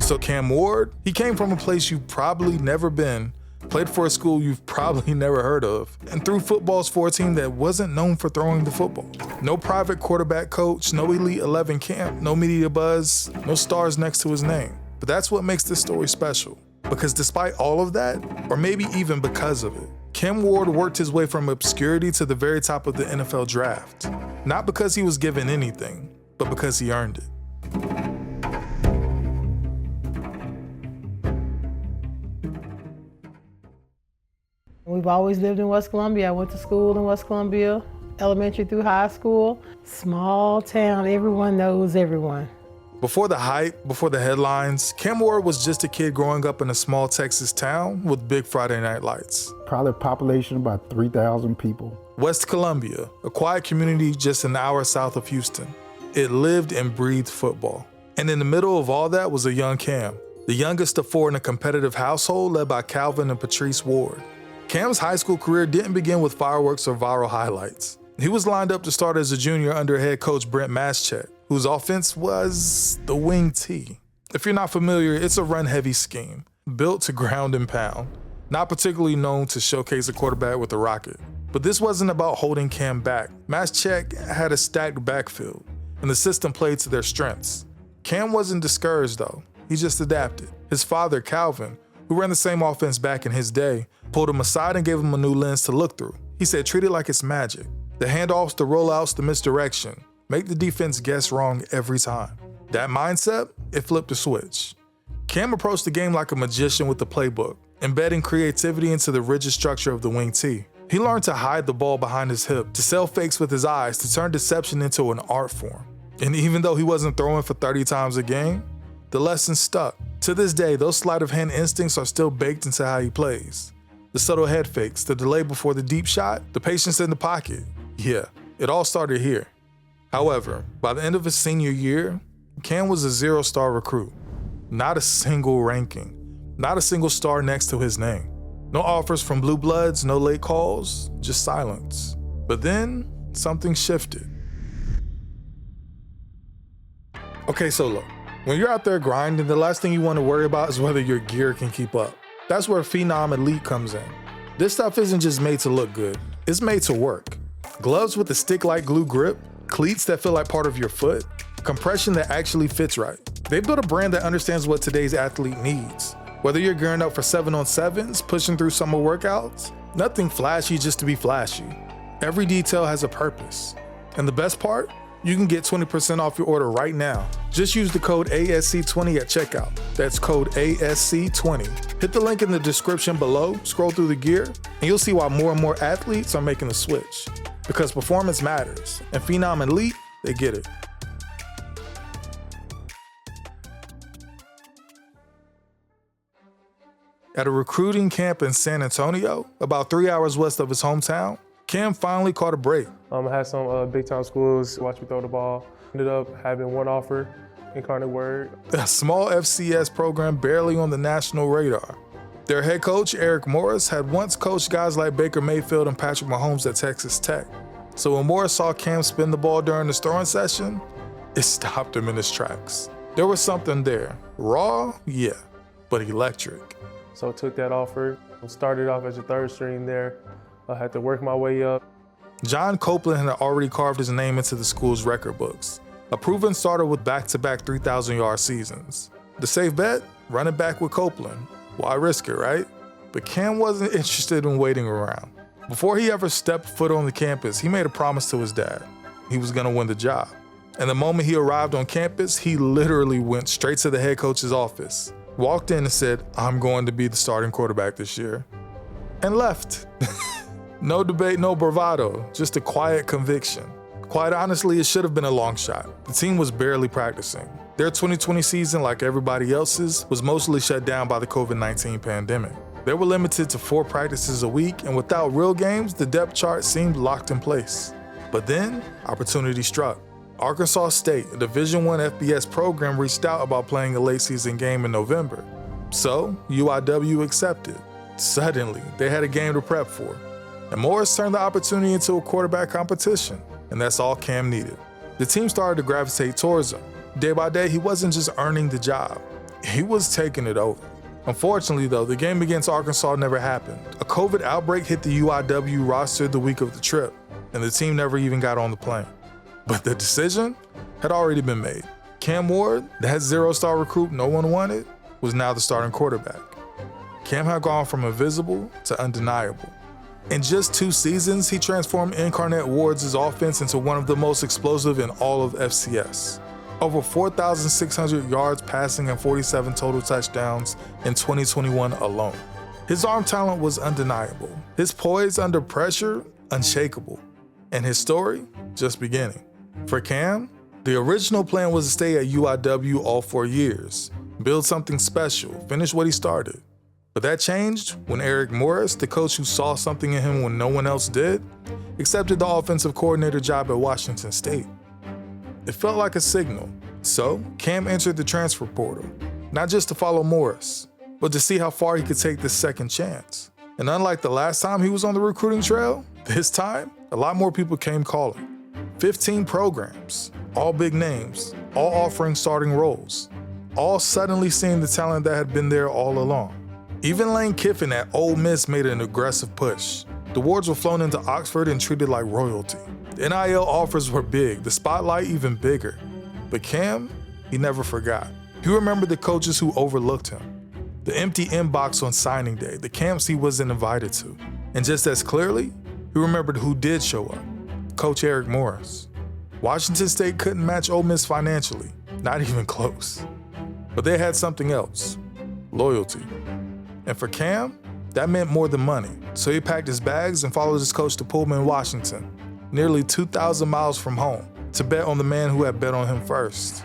So Cam Ward, he came from a place you've probably never been, played for a school you've probably never heard of, and threw footballs for a team that wasn't known for throwing the football. No private quarterback coach, no Elite 11 camp, no media buzz, no stars next to his name. But that's what makes this story special. Because despite all of that, or maybe even because of it, Cam Ward worked his way from obscurity to the very top of the NFL draft. Not because he was given anything, but because he earned it. We've always lived in West Columbia. I went to school in West Columbia, elementary through high school. Small town, everyone knows everyone. Before the hype, before the headlines, Cam Ward was just a kid growing up in a small Texas town with big Friday night lights. Probably a population of about 3,000 people. West Columbia, a quiet community just an hour south of Houston. It lived and breathed football. And in the middle of all that was a young Cam, the youngest of four in a competitive household led by Calvin and Patrice Ward. Cam's high school career didn't begin with fireworks or viral highlights. He was lined up to start as a junior under head coach Brent Maschek, whose offense was the wing T. If you're not familiar, it's a run-heavy scheme, built to ground and pound, not particularly known to showcase a quarterback with a rocket. But this wasn't about holding Cam back. Maschek had a stacked backfield, and the system played to their strengths. Cam wasn't discouraged though, he just adapted. His father, Calvin, who ran the same offense back in his day, pulled him aside and gave him a new lens to look through. He said, treat it like it's magic. The handoffs, the rollouts, the misdirection. Make the defense guess wrong every time. That mindset, it flipped the switch. Cam approached the game like a magician with the playbook, embedding creativity into the rigid structure of the wing T. He learned to hide the ball behind his hip, to sell fakes with his eyes, to turn deception into an art form. And even though he wasn't throwing for 30 times a game, the lesson stuck. To this day, those sleight of hand instincts are still baked into how he plays. The subtle head fakes, the delay before the deep shot, the patience in the pocket. Yeah, it all started here. However, by the end of his senior year, Cam was a zero-star recruit. Not a single ranking, not a single star next to his name. No offers from Blue Bloods, no late calls, just silence. But then, something shifted. Okay, so look, when you're out there grinding, the last thing you want to worry about is whether your gear can keep up. That's where Phenom Elite comes in. This stuff isn't just made to look good, it's made to work. Gloves with a stick-like glue grip, cleats that feel like part of your foot, compression that actually fits right. They built a brand that understands what today's athlete needs. Whether you're gearing up for 7-on-7s, pushing through summer workouts, nothing flashy just to be flashy. Every detail has a purpose. And the best part? You can get 20% off your order right now. Just use the code ASC20 at checkout. That's code ASC20. Hit the link in the description below, scroll through the gear, and you'll see why more and more athletes are making the switch. Because performance matters, and Phenom Elite, they get it. At a recruiting camp in San Antonio, about 3 hours west of his hometown, Cam finally caught a break. I had some big-time schools watch me throw the ball. Ended up having one offer, Incarnate Word. A small FCS program barely on the national radar. Their head coach, Eric Morris, had once coached guys like Baker Mayfield and Patrick Mahomes at Texas Tech. So when Morris saw Cam spin the ball during the throwing session, it stopped him in his tracks. There was something there. Raw, yeah, but electric. So I took that offer, started off as a third string there. I had to work my way up. John Copeland had already carved his name into the school's record books. A proven starter with back-to-back 3,000-yard seasons. The safe bet? Run it back with Copeland. Why risk it, right? But Cam wasn't interested in waiting around. Before he ever stepped foot on the campus, he made a promise to his dad. He was gonna win the job. And the moment he arrived on campus, he literally went straight to the head coach's office, walked in and said, "I'm going to be the starting quarterback this year," and left. No debate, no bravado, just a quiet conviction. Quite honestly, it should have been a long shot. The team was barely practicing. Their 2020 season, like everybody else's, was mostly shut down by the COVID-19 pandemic. They were limited to 4 practices a week, and without real games, the depth chart seemed locked in place. But then, opportunity struck. Arkansas State, a Division I FBS program, reached out about playing a late season game in November. So, UIW accepted. Suddenly, they had a game to prep for. And Morris turned the opportunity into a quarterback competition, and that's all Cam needed. The team started to gravitate towards him. Day by day, he wasn't just earning the job. he was taking it over. Unfortunately, though, the game against Arkansas never happened. A COVID outbreak hit the UIW roster the week of the trip, and the team never even got on the plane. But the decision had already been made. Cam Ward, that zero-star recruit no one wanted, was now the starting quarterback. Cam had gone from invisible to undeniable. In just 2 seasons, he transformed Incarnate Ward's offense into one of the most explosive in all of FCS. Over 4,600 yards passing and 47 total touchdowns in 2021 alone. His arm talent was undeniable. His poise under pressure, unshakable. And his story, just beginning. For Cam, the original plan was to stay at UIW all 4 years, build something special, finish what he started. But that changed when Eric Morris, the coach who saw something in him when no one else did, accepted the offensive coordinator job at Washington State. It felt like a signal. So, Cam entered the transfer portal, not just to follow Morris, but to see how far he could take this second chance. And unlike the last time he was on the recruiting trail, this time, a lot more people came calling. 15 programs, all big names, all offering starting roles, all suddenly seeing the talent that had been there all along. Even Lane Kiffin at Ole Miss made an aggressive push. The Wards were flown into Oxford and treated like royalty. The NIL offers were big, the spotlight even bigger. But Cam, he never forgot. He remembered the coaches who overlooked him, the empty inbox on signing day, the camps he wasn't invited to. And just as clearly, he remembered who did show up, Coach Eric Morris. Washington State couldn't match Ole Miss financially, not even close. But they had something else, loyalty. And for Cam, that meant more than money. So he packed his bags and followed his coach to Pullman, Washington, nearly 2,000 miles from home, to bet on the man who had bet on him first.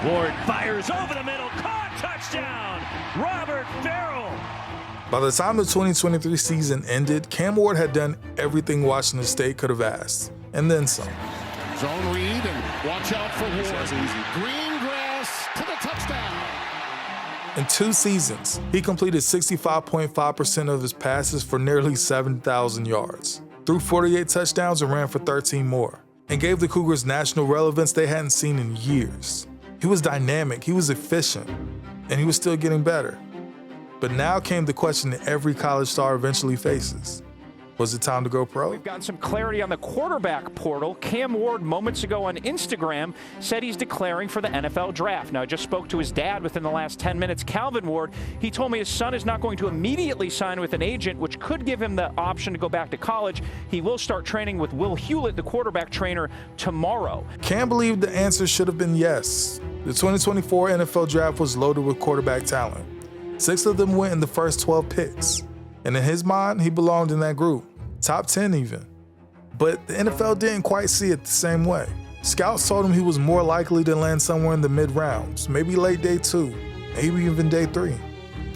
Ward fires over the middle, caught, touchdown, Robert Farrell. By the time the 2023 season ended, Cam Ward had done everything Washington State could have asked, and then some. Zone read and watch out for Ward. Green grass to the touchdown. In 2 seasons, he completed 65.5% of his passes for nearly 7,000 yards, threw 48 touchdowns and ran for 13 more, and gave the Cougars national relevance they hadn't seen in years. He was dynamic, he was efficient, and he was still getting better. But now came the question that every college star eventually faces. Was it time to go pro? We've gotten some clarity on the quarterback portal. Cam Ward moments ago on Instagram said he's declaring for the NFL draft. Now, I just spoke to his dad within the last 10 minutes, Calvin Ward. He told me his son is not going to immediately sign with an agent, which could give him the option to go back to college. He will start training with Will Hewlett, the quarterback trainer, tomorrow. Cam believed the answer should have been yes. The 2024 NFL draft was loaded with quarterback talent. 6 of them went in the first 12 picks. And in his mind, he belonged in that group, top 10 even. But the NFL didn't quite see it the same way. Scouts told him he was more likely to land somewhere in the mid-rounds, maybe late day 2, maybe even day 3.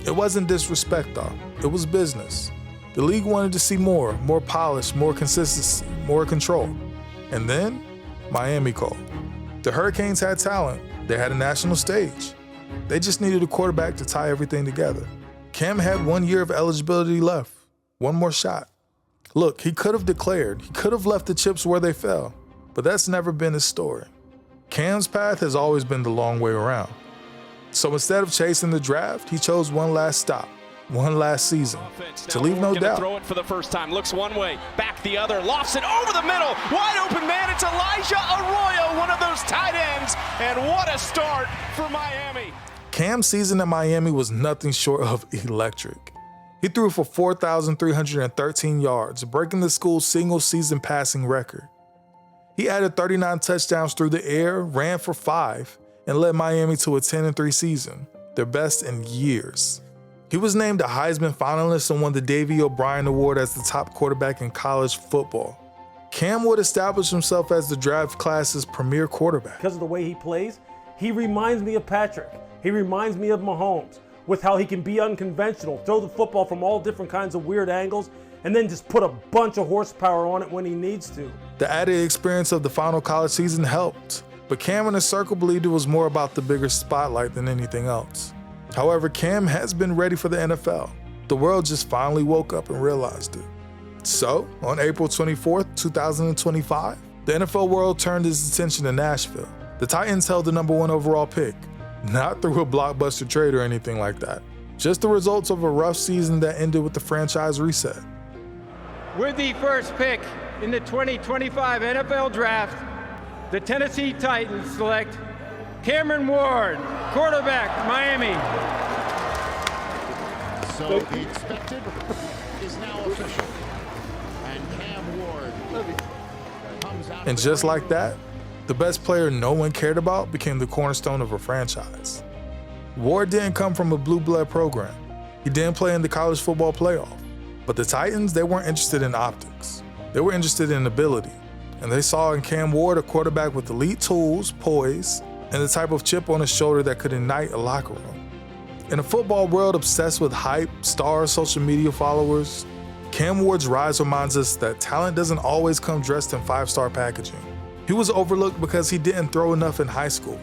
It wasn't disrespect though, it was business. The league wanted to see more polish, more consistency, more control. And then, Miami called. The Hurricanes had talent, they had a national stage. They just needed a quarterback to tie everything together. Cam had 1 year of eligibility left, one more shot. Look, he could have declared, he could have left the chips where they fell, but that's never been his story. Cam's path has always been the long way around. So instead of chasing the draft, he chose one last stop, one last season, to leave no doubt. Throw it for the first time, looks one way, back the other, lofts it over the middle, wide open man, it's Elijah Arroyo, one of those tight ends, and what a start for Miami. Cam's season at Miami was nothing short of electric. He threw for 4,313 yards, breaking the school's single-season passing record. He added 39 touchdowns through the air, ran for 5, and led Miami to a 10-3 season, their best in years. He was named a Heisman finalist and won the Davey O'Brien Award as the top quarterback in college football. Cam would establish himself as the draft class's premier quarterback. Because of the way he plays, he reminds me of Patrick. He reminds me of Mahomes, with how he can be unconventional, throw the football from all different kinds of weird angles, and then just put a bunch of horsepower on it when he needs to. The added experience of the final college season helped, but Cam and his circle believed it was more about the bigger spotlight than anything else. However, Cam has been ready for the NFL. The world just finally woke up and realized it. So, on April 24th, 2025, the NFL world turned its attention to Nashville. The Titans held the #1 overall pick. Not through a blockbuster trade or anything like that. Just the results of a rough season that ended with the franchise reset. With the first pick in the 2025 NFL Draft, the Tennessee Titans select Cameron Ward, quarterback, Miami. So the expected is now official. And Cam Ward comes out. And just like that, the best player no one cared about became the cornerstone of a franchise. Ward didn't come from a blue blood program. He didn't play in the college football playoff. But the Titans, they weren't interested in optics. They were interested in ability. And they saw in Cam Ward a quarterback with elite tools, poise, and the type of chip on his shoulder that could ignite a locker room. In a football world obsessed with hype, stars, social media followers, Cam Ward's rise reminds us that talent doesn't always come dressed in five-star packaging. He was overlooked because he didn't throw enough in high school,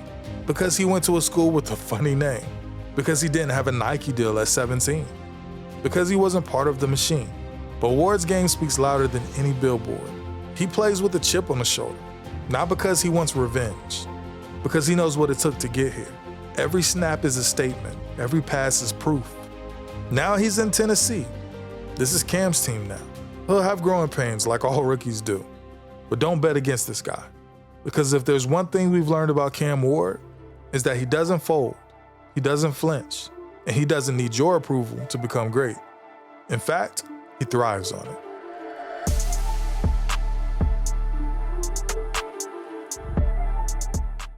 because he went to a school with a funny name, because he didn't have a Nike deal at 17, because he wasn't part of the machine. But Ward's game speaks louder than any billboard. He plays with a chip on his shoulder, not because he wants revenge, because he knows what it took to get here. Every snap is a statement, every pass is proof. Now he's in Tennessee. This is Cam's team now. He'll have growing pains like all rookies do. But don't bet against this guy, because if there's one thing we've learned about Cam Ward, is that he doesn't fold, he doesn't flinch, and he doesn't need your approval to become great. In fact, he thrives on it.